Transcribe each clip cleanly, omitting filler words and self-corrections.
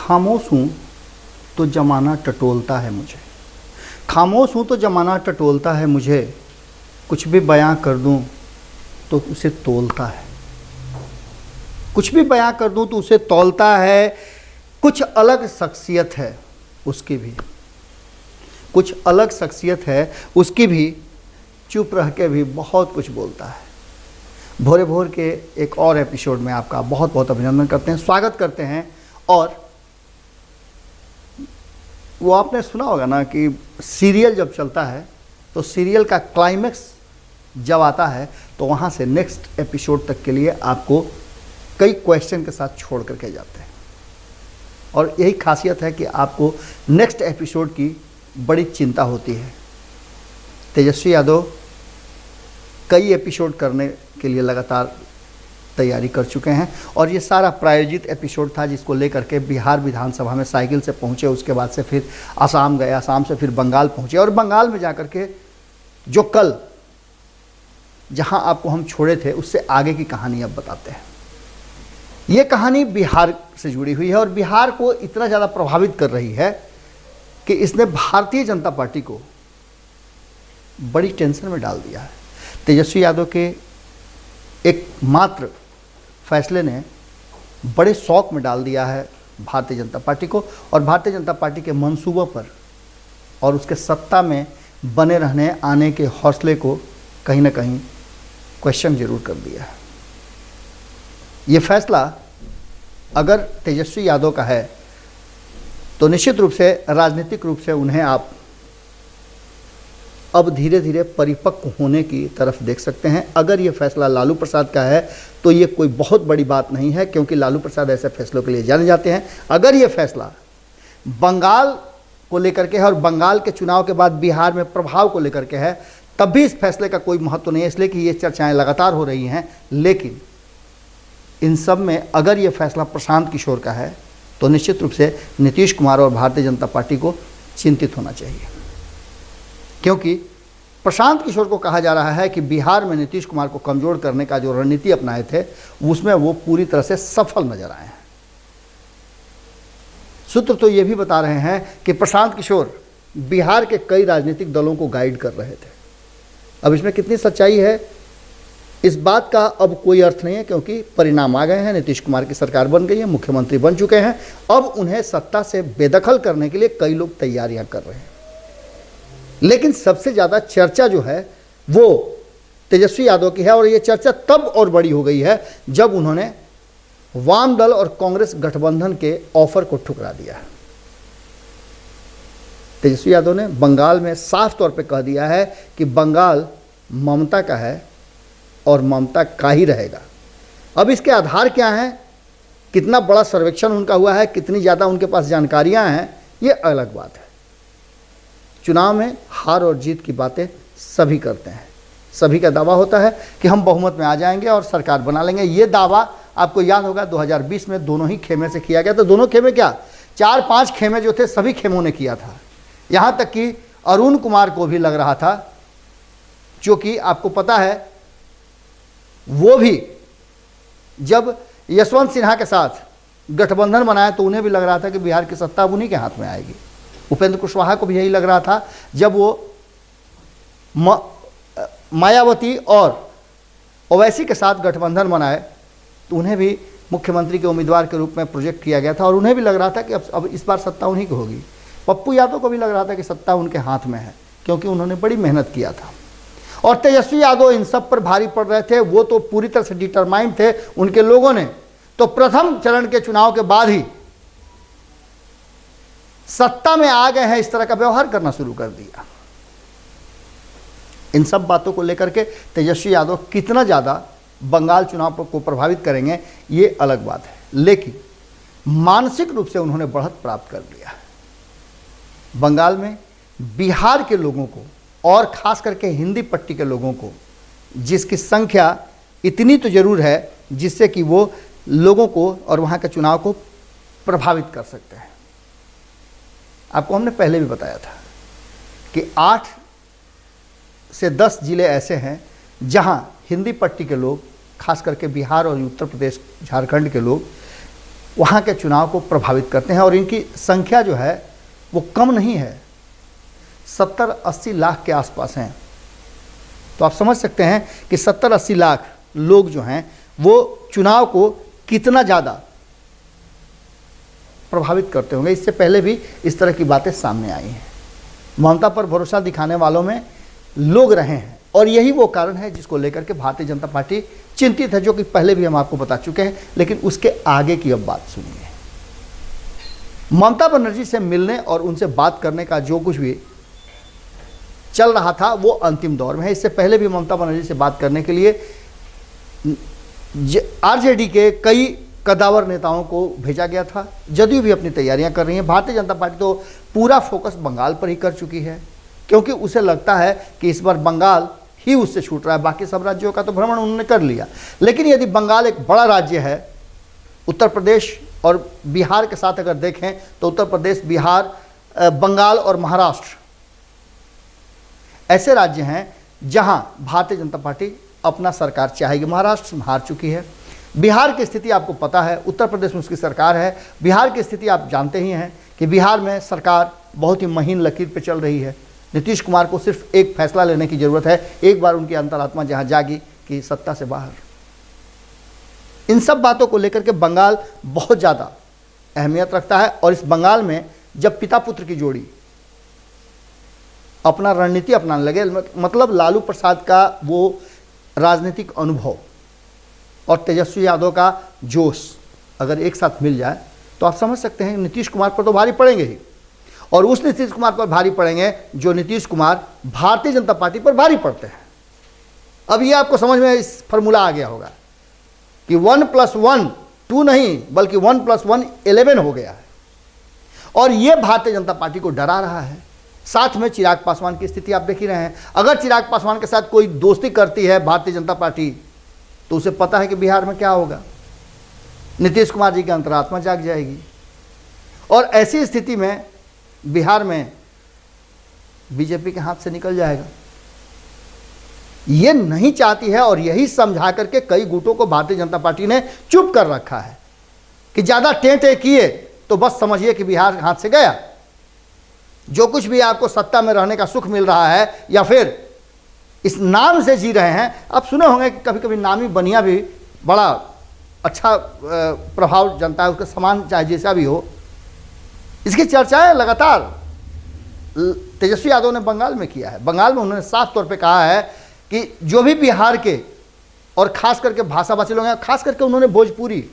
खामोश हूँ तो ज़माना टटोलता है मुझे, खामोश हूँ तो ज़माना टटोलता है मुझे, कुछ भी बयां कर दूँ तो उसे तोलता है, कुछ भी बयां कर दूँ तो उसे तौलता है। कुछ अलग शख्सियत है उसकी भी, कुछ अलग शख्सियत है उसकी भी, चुप रह के भी बहुत कुछ बोलता है। भोरे भोर के एक और एपिसोड में आपका बहुत बहुत अभिनंदन करते हैं, स्वागत करते हैं। और वो आपने सुना होगा ना कि सीरियल जब चलता है तो सीरियल का क्लाइमेक्स जब आता है तो वहाँ से नेक्स्ट एपिसोड तक के लिए आपको कई क्वेश्चन के साथ छोड़ करके जाते हैं, और यही खासियत है कि आपको नेक्स्ट एपिसोड की बड़ी चिंता होती है। तेजस्वी यादव कई एपिसोड करने के लिए लगातार तैयारी कर चुके हैं, और ये सारा प्रायोजित एपिसोड था जिसको लेकर के बिहार विधानसभा में साइकिल से पहुंचे, उसके बाद से फिर असम गए, असम से फिर बंगाल पहुंचे, और बंगाल में जाकर के जो कल जहां आपको हम छोड़े थे उससे आगे की कहानी अब बताते हैं। ये कहानी बिहार से जुड़ी हुई है और बिहार को इतना ज़्यादा प्रभावित कर रही है कि इसने भारतीय जनता पार्टी को बड़ी टेंशन में डाल दिया है। तेजस्वी यादव के एक मात्र फैसले ने बड़े शौक में डाल दिया है भारतीय जनता पार्टी को, और भारतीय जनता पार्टी के मंसूबों पर और उसके सत्ता में बने रहने आने के हौसले को कहीं ना कहीं क्वेश्चन जरूर कर दिया है। ये फैसला अगर तेजस्वी यादव का है तो निश्चित रूप से राजनीतिक रूप से उन्हें आप अब धीरे धीरे परिपक्व होने की तरफ देख सकते हैं। अगर ये फैसला लालू प्रसाद का है तो ये कोई बहुत बड़ी बात नहीं है, क्योंकि लालू प्रसाद ऐसे फैसलों के लिए जाने जाते हैं। अगर ये फैसला बंगाल को लेकर के है और बंगाल के चुनाव के बाद बिहार में प्रभाव को लेकर के है, तब भी इस फैसले का कोई महत्व नहीं है, इसलिए कि ये चर्चाएं लगातार हो रही हैं। लेकिन इन सब में अगर ये फैसला प्रशांत किशोर का है तो निश्चित रूप से नीतीश कुमार और भारतीय जनता पार्टी को चिंतित होना चाहिए, क्योंकि प्रशांत किशोर को कहा जा रहा है कि बिहार में नीतीश कुमार को कमज़ोर करने का जो रणनीति अपनाए थे उसमें वो पूरी तरह से सफल नजर आए हैं। सूत्र तो ये भी बता रहे हैं कि प्रशांत किशोर बिहार के कई राजनीतिक दलों को गाइड कर रहे थे। अब इसमें कितनी सच्चाई है इस बात का अब कोई अर्थ नहीं है, क्योंकि परिणाम आ गए हैं, नीतीश कुमार की सरकार बन गई है, मुख्यमंत्री बन चुके हैं। अब उन्हें सत्ता से बेदखल करने के लिए कई लोग तैयारियां कर रहे हैं। लेकिन सबसे ज़्यादा चर्चा जो है वो तेजस्वी यादव की है, और ये चर्चा तब और बड़ी हो गई है जब उन्होंने वाम दल और कांग्रेस गठबंधन के ऑफर को ठुकरा दिया है। तेजस्वी यादव ने बंगाल में साफ तौर पे कह दिया है कि बंगाल ममता का है और ममता का ही रहेगा। अब इसके आधार क्या हैं, कितना बड़ा सर्वेक्षण उनका हुआ है, कितनी ज़्यादा उनके पास जानकारियां हैं, ये अलग बात है। चुनाव में हार और जीत की बातें सभी करते हैं, सभी का दावा होता है कि हम बहुमत में आ जाएंगे और सरकार बना लेंगे। ये दावा आपको याद होगा 2020 में दोनों ही खेमे से किया गया। तो दोनों खेमे क्या, 4-5 खेमे जो थे सभी खेमों ने किया था। यहाँ तक कि अरुण कुमार को भी लग रहा था, जो कि आपको पता है वो भी जब यशवंत सिन्हा के साथ गठबंधन बनाया तो उन्हें भी लग रहा था कि बिहार की सत्ता अब उन्हीं के हाथ में आएगी। उपेंद्र कुशवाहा को भी यही लग रहा था जब वो मायावती और ओवैसी के साथ गठबंधन बनाए तो उन्हें भी मुख्यमंत्री के उम्मीदवार के रूप में प्रोजेक्ट किया गया था, और उन्हें भी लग रहा था कि अब इस बार सत्ता उन्हीं की होगी। पप्पू यादव को भी लग रहा था कि सत्ता उनके हाथ में है, क्योंकि उन्होंने बड़ी मेहनत किया था। और तेजस्वी यादव इन सब पर भारी पड़ रहे थे, वो तो पूरी तरह से डिटरमाइंड थे। उनके लोगों ने तो प्रथम चरण के चुनाव के बाद ही सत्ता में आ गए हैं इस तरह का व्यवहार करना शुरू कर दिया। इन सब बातों को लेकर के तेजस्वी यादव कितना ज़्यादा बंगाल चुनाव को प्रभावित करेंगे ये अलग बात है, लेकिन मानसिक रूप से उन्होंने बढ़त प्राप्त कर लिया है। बंगाल में बिहार के लोगों को और खास करके हिंदी पट्टी के लोगों को, जिसकी संख्या इतनी तो जरूर है जिससे कि वो लोगों को और वहाँ के चुनाव को प्रभावित कर सकते हैं। आपको हमने पहले भी बताया था कि 8 से 10 जिले ऐसे हैं जहाँ हिंदी पट्टी के लोग, खास करके बिहार और उत्तर प्रदेश झारखंड के लोग वहाँ के चुनाव को प्रभावित करते हैं और इनकी संख्या जो है वो कम नहीं है, 70-80 लाख के आसपास हैं। तो आप समझ सकते हैं कि 70-80 लाख लोग जो हैं वो चुनाव को कितना ज़्यादा प्रभावित करते होंगे। इससे पहले भी इस तरह की बातें सामने आई हैं। ममता पर भरोसा दिखाने वालों में लोग रहे हैं और यही वो कारण है जिसको लेकर के भारतीय जनता पार्टी चिंतित है, जो कि पहले भी हम आपको बता चुके हैं। लेकिन उसके आगे की अब बात सुनिए। ममता बनर्जी से मिलने और उनसे बात करने का जो कुछ भी चल रहा था वो अंतिम दौर में है। इससे पहले भी ममता बनर्जी से बात करने के लिए आरजेडी के कई कदावर नेताओं को भेजा गया था। जदयू भी अपनी तैयारियां कर रही है। भारतीय जनता पार्टी तो पूरा फोकस बंगाल पर ही कर चुकी है, क्योंकि उसे लगता है कि इस बार बंगाल ही उससे छूट रहा है। बाकी सब राज्यों का तो भ्रमण उन्होंने कर लिया, लेकिन यदि बंगाल एक बड़ा राज्य है, उत्तर प्रदेश और बिहार के साथ अगर देखें तो उत्तर प्रदेश, बिहार, बंगाल और महाराष्ट्र ऐसे राज्य हैं जहां भारतीय जनता पार्टी अपना सरकार चाहेगी। महाराष्ट्र हार चुकी है, बिहार की स्थिति आपको पता है, उत्तर प्रदेश में उसकी सरकार है। बिहार की स्थिति आप जानते ही हैं कि बिहार में सरकार बहुत ही महीन लकीर पे चल रही है। नीतीश कुमार को सिर्फ एक फैसला लेने की ज़रूरत है, एक बार उनकी अंतरात्मा जहां जागी कि सत्ता से बाहर। इन सब बातों को लेकर के बंगाल बहुत ज़्यादा अहमियत रखता है और इस बंगाल में जब पिता पुत्र की जोड़ी अपना रणनीति अपनाने लगे, मतलब लालू प्रसाद का वो राजनीतिक अनुभव और तेजस्वी यादव का जोश अगर एक साथ मिल जाए तो आप समझ सकते हैं नीतीश कुमार पर तो भारी पड़ेंगे ही, और उस नीतीश कुमार पर भारी पड़ेंगे जो नीतीश कुमार भारतीय जनता पार्टी पर भारी पड़ते हैं। अब ये आपको समझ में इस फॉर्मूला आ गया होगा कि 1+1 2 नहीं बल्कि 1+1 11 हो गया है, और ये भारतीय जनता पार्टी को डरा रहा है। साथ में चिराग पासवान की स्थिति आप देख ही रहे हैं। अगर चिराग पासवान के साथ कोई दोस्ती करती है भारतीय जनता पार्टी तो उसे पता है कि बिहार में क्या होगा, नीतीश कुमार जी की अंतरात्मा जाग जाएगी, और ऐसी स्थिति में बिहार में बीजेपी के हाथ से निकल जाएगा। ये नहीं चाहती है और यही समझा करके कई गुटों को भारतीय जनता पार्टी ने चुप कर रखा है कि ज़्यादा टेंटे किए तो बस समझिए कि बिहार हाथ से गया। जो कुछ भी आपको सत्ता में रहने का सुख मिल रहा है या फिर इस नाम से जी रहे हैं, आप सुने होंगे कि कभी कभी नामी बनिया भी बड़ा अच्छा प्रभाव जनता है उसका, समान चाहे जैसा भी हो। इसकी चर्चाएं लगातार तेजस्वी यादव ने बंगाल में किया है। बंगाल में उन्होंने साफ तौर पे कहा है कि जो भी बिहार के और खास करके भाषाभाषी लोग हैं, खास करके उन्होंने भोजपुरी,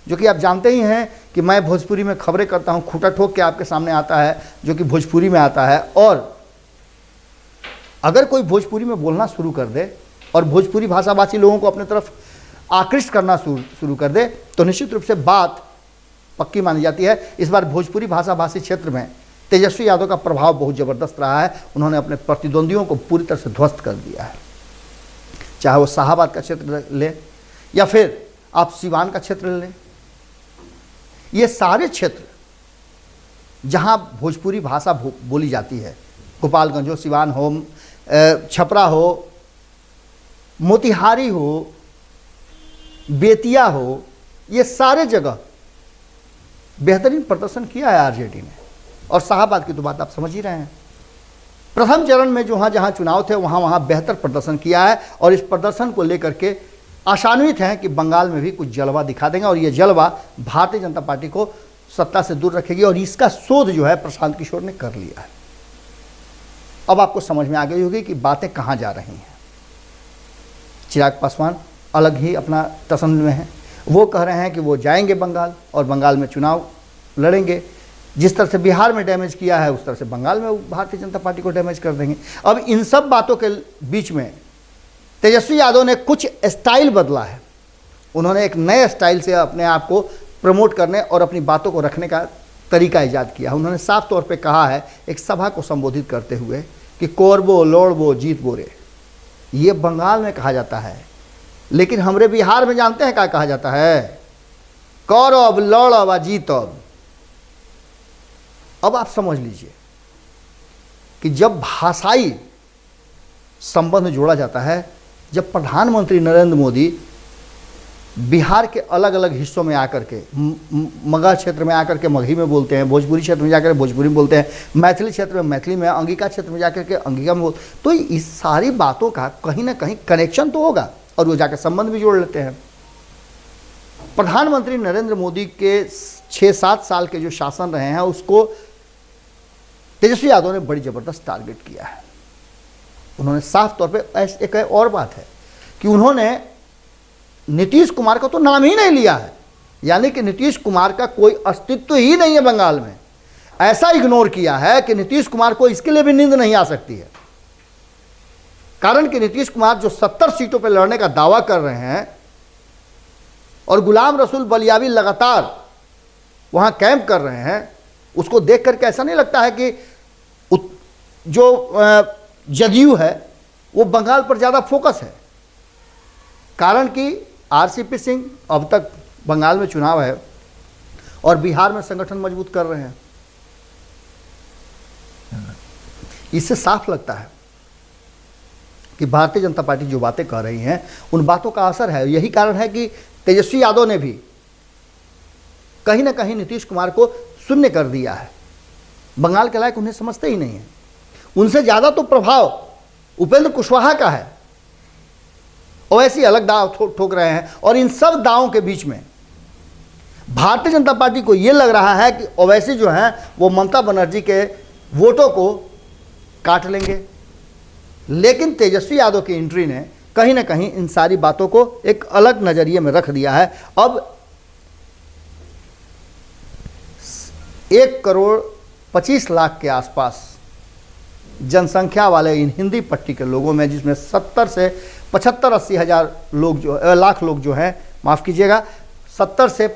जो कि आप जानते ही हैं कि मैं भोजपुरी में खबरें करता हूं, खूंटा ठोक के आपके सामने आता है जो कि भोजपुरी में आता है, और अगर कोई भोजपुरी में बोलना शुरू कर दे और भोजपुरी भाषाभाषी लोगों को अपने तरफ आकृष्ट करना शुरू कर दे तो निश्चित रूप से बात पक्की मानी जाती है। इस बार भोजपुरी भाषाभाषी क्षेत्र में तेजस्वी यादव का प्रभाव बहुत ज़बरदस्त रहा है। उन्होंने अपने प्रतिद्वंदियों को पूरी तरह से ध्वस्त कर दिया है, चाहे वो शाहाबाद का क्षेत्र लें या फिर आप सिवान का क्षेत्र लें। ये सारे क्षेत्र जहां भोजपुरी भाषा बोली जाती है, गोपालगंज हो, सिवान हो, छपरा हो, मोतिहारी हो, बेतिया हो, ये सारे जगह बेहतरीन प्रदर्शन किया है आरजेडी ने। और शाहाबाद की तो बात आप समझ ही रहे हैं। प्रथम चरण में जहाँ जहाँ चुनाव थे वहाँ बेहतर प्रदर्शन किया है, और इस प्रदर्शन को लेकर के आशान्वित हैं कि बंगाल में भी कुछ जलवा दिखा देंगे, और ये जलवा भारतीय जनता पार्टी को सत्ता से दूर रखेगी। और इसका शोध जो है प्रशांत किशोर ने कर लिया है। अब आपको समझ में आ गई होगी कि बातें कहाँ जा रही हैं। चिराग पासवान अलग ही अपना तसल्ली में है। वो कह रहे हैं कि वो जाएंगे बंगाल और बंगाल में चुनाव लड़ेंगे। जिस तरह से बिहार में डैमेज किया है उस तरह से बंगाल में भारतीय जनता पार्टी को डैमेज कर देंगे। अब इन सब बातों के बीच में तेजस्वी यादव ने कुछ स्टाइल बदला है। उन्होंने एक नए स्टाइल से अपने आप को प्रमोट करने और अपनी बातों को रखने का तरीका ईजाद किया। उन्होंने साफ तौर पे कहा है एक सभा को संबोधित करते हुए कि कोरबो लोड़बो जीत बोरे, ये बंगाल में कहा जाता है, लेकिन हमरे बिहार में जानते हैं क्या कहा जाता है, कौरब लौड़ब जीतब। अब आप समझ लीजिए कि जब भाषाई संबंध जोड़ा जाता है, जब प्रधानमंत्री नरेंद्र मोदी बिहार के अलग अलग हिस्सों में आकर के मगध क्षेत्र में आकर के मगही में बोलते हैं, भोजपुरी क्षेत्र में जाकर के भोजपुरी में बोलते हैं, मैथिली क्षेत्र में मैथिली में, अंगिका क्षेत्र में जाकर के अंगिका में बोलते, तो इस सारी बातों का कहीं ना कहीं कनेक्शन तो होगा और वो जाकर संबंध भी जोड़ लेते हैं। प्रधानमंत्री नरेंद्र मोदी के 6-7 साल के जो शासन रहे हैं उसको तेजस्वी यादव ने बड़ी ज़बरदस्त टारगेट किया है। उन्होंने साफ तौर पे एक और बात है कि उन्होंने नीतीश कुमार का तो नाम ही नहीं लिया है, यानी कि नीतीश कुमार का कोई अस्तित्व ही नहीं है बंगाल में। ऐसा इग्नोर किया है कि नीतीश कुमार को इसके लिए भी नींद नहीं आ सकती है, कारण कि नीतीश कुमार जो 70 सीटों पर लड़ने का दावा कर रहे हैं और गुलाम रसूल बलियावी लगातार वहां कैंप कर रहे हैं, उसको देख करके ऐसा नहीं लगता है कि जो जदयू है वो बंगाल पर ज़्यादा फोकस है, कारण कि आरसीपी सिंह अब तक बंगाल में चुनाव है और बिहार में संगठन मजबूत कर रहे हैं। इससे साफ लगता है कि भारतीय जनता पार्टी जो बातें कह रही हैं उन बातों का असर है। यही कारण है कि तेजस्वी यादव ने भी कहीं ना कहीं नीतीश कुमार को शून्य कर दिया है। बंगाल के लायक उन्हें समझते ही नहीं है। उनसे ज़्यादा तो प्रभाव उपेंद्र कुशवाहा का है, ओवैसी अलग दाव ठोक रहे हैं और इन सब दावों के बीच में भारतीय जनता पार्टी को यह लग रहा है कि ओवैसी जो हैं वो ममता बनर्जी के वोटों को काट लेंगे, लेकिन तेजस्वी यादव की एंट्री ने कहीं ना कहीं इन सारी बातों को एक अलग नज़रिए में रख दिया है। अब 1,25,00,000 के आसपास जनसंख्या वाले इन हिंदी पट्टी के लोगों में, जिसमें 70 से 75-80 हज़ार लोग लाख लोग जो हैं, माफ़ कीजिएगा, 70 से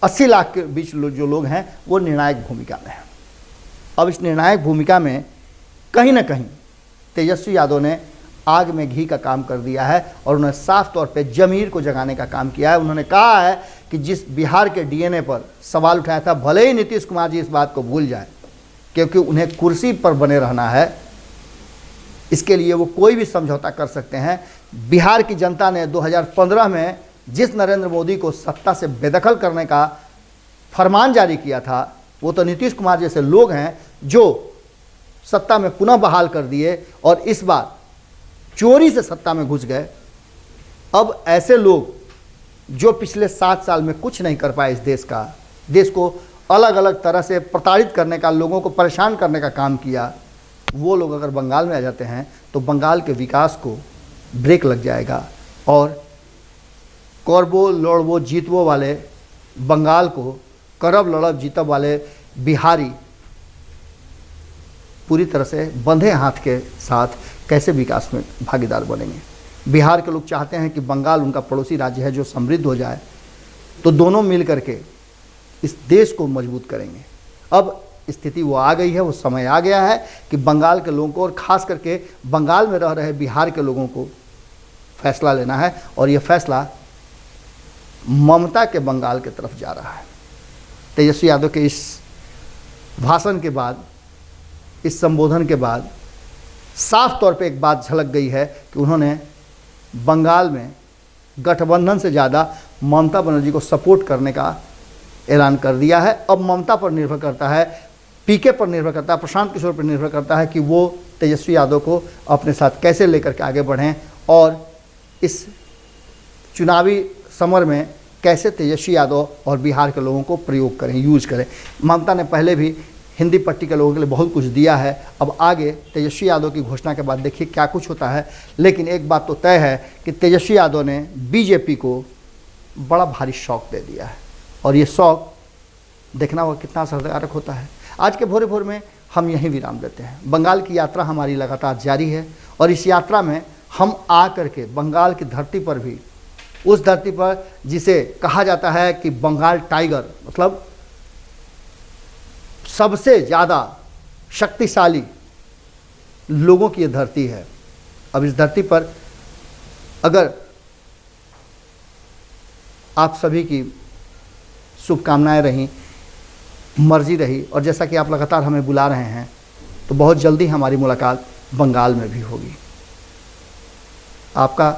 80 लाख के बीच जो लोग हैं वो निर्णायक भूमिका में हैं। अब इस निर्णायक भूमिका में कहीं ना कहीं तेजस्वी यादव ने आग में घी का काम कर दिया है और उन्होंने साफ तौर पे ज़मीर को जगाने का काम किया है। उन्होंने कहा है कि जिस बिहार के डीएनए पर सवाल उठाया था, भले ही नीतीश कुमार जी इस बात को भूल जाए, क्योंकि उन्हें कुर्सी पर बने रहना है, इसके लिए वो कोई भी समझौता कर सकते हैं। बिहार की जनता ने 2015 में जिस नरेंद्र मोदी को सत्ता से बेदखल करने का फरमान जारी किया था, वो तो नीतीश कुमार जैसे लोग हैं जो सत्ता में पुनः बहाल कर दिए और इस बार चोरी से सत्ता में घुस गए। अब ऐसे लोग जो पिछले 7 साल में कुछ नहीं कर पाए इस देश को अलग अलग तरह से प्रताड़ित करने का, लोगों को परेशान करने का काम किया, वो लोग अगर बंगाल में आ जाते हैं तो बंगाल के विकास को ब्रेक लग जाएगा और करबो लड़बो जीतबो वाले बंगाल को करब लड़ब जीतब वाले बिहारी पूरी तरह से बंधे हाथ के साथ कैसे विकास में भागीदार बनेंगे। बिहार के लोग चाहते हैं कि बंगाल उनका पड़ोसी राज्य है जो समृद्ध हो जाए, तो दोनों मिल करके इस देश को मजबूत करेंगे। अब स्थिति वो आ गई है, वो समय आ गया है कि बंगाल के लोगों को और ख़ास करके बंगाल में रह रहे बिहार के लोगों को फैसला लेना है और ये फैसला ममता के बंगाल की तरफ जा रहा है। तेजस्वी यादव के इस भाषण के बाद, इस संबोधन के बाद साफ तौर पे एक बात झलक गई है कि उन्होंने बंगाल में गठबंधन से ज़्यादा ममता बनर्जी को सपोर्ट करने का ऐलान कर दिया है। अब ममता पर निर्भर करता है, पीके पर निर्भर करता है, प्रशांत किशोर पर निर्भर करता है कि वो तेजस्वी यादव को अपने साथ कैसे लेकर के आगे बढ़ें और इस चुनावी समर में कैसे तेजस्वी यादव और बिहार के लोगों को प्रयोग करें, यूज करें। ममता ने पहले भी हिंदी पट्टी के लोगों के लिए बहुत कुछ दिया है। अब आगे तेजस्वी यादव की घोषणा के बाद देखिए क्या कुछ होता है। लेकिन एक बात तो तय है कि तेजस्वी यादव ने बीजेपी को बड़ा भारी शौक दे दिया है और ये शौक देखना होगा कितना असरकारक होता है। आज के भोरे भोर में हम यहीं विराम देते हैं। बंगाल की यात्रा हमारी लगातार जारी है और इस यात्रा में हम आ करके बंगाल की धरती पर भी, उस धरती पर जिसे कहा जाता है कि बंगाल टाइगर, मतलब सबसे ज़्यादा शक्तिशाली लोगों की ये धरती है। अब इस धरती पर अगर आप सभी की शुभकामनाएं रहीं, मर्जी रही और जैसा कि आप लगातार हमें बुला रहे हैं, तो बहुत जल्दी हमारी मुलाकात बंगाल में भी होगी। आपका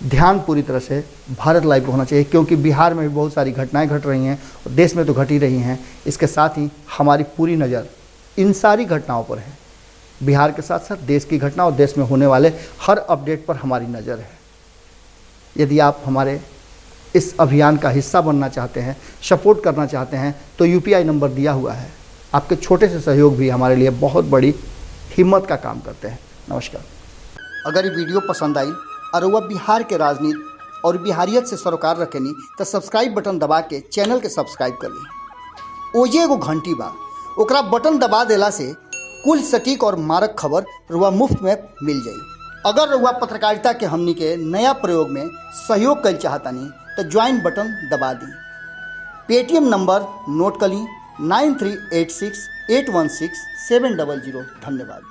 ध्यान पूरी तरह से भारत लाइव पर होना चाहिए, क्योंकि बिहार में भी बहुत सारी घटनाएं घट रही हैं और देश में तो घट ही रही हैं। इसके साथ ही हमारी पूरी नज़र इन सारी घटनाओं पर है। बिहार के साथ साथ देश की घटना और देश में होने वाले हर अपडेट पर हमारी नज़र है। यदि आप हमारे इस अभियान का हिस्सा बनना चाहते हैं, सपोर्ट करना चाहते हैं, तो UPI नंबर दिया हुआ है। आपके छोटे से सहयोग भी हमारे लिए बहुत बड़ी हिम्मत का काम करते हैं। नमस्कार। अगर ये वीडियो पसंद आई और वह बिहार के राजनीति और बिहारियत से सरोकार रखेनी तो सब्सक्राइब बटन दबा के चैनल के सब्सक्राइब कर ली। ओजे एगो घंटी बा, ओकरा बटन दबा देला से कुल सटीक और मारक खबर रुआ मुफ्त में मिल जाई। अगर रुआ पत्रकारिता के हमनी के नया प्रयोग में सहयोग कर चाहतानी तो ज्वाइन बटन दबा दी। पेटीएम नंबर नोट कर ली 9386816700। धन्यवाद।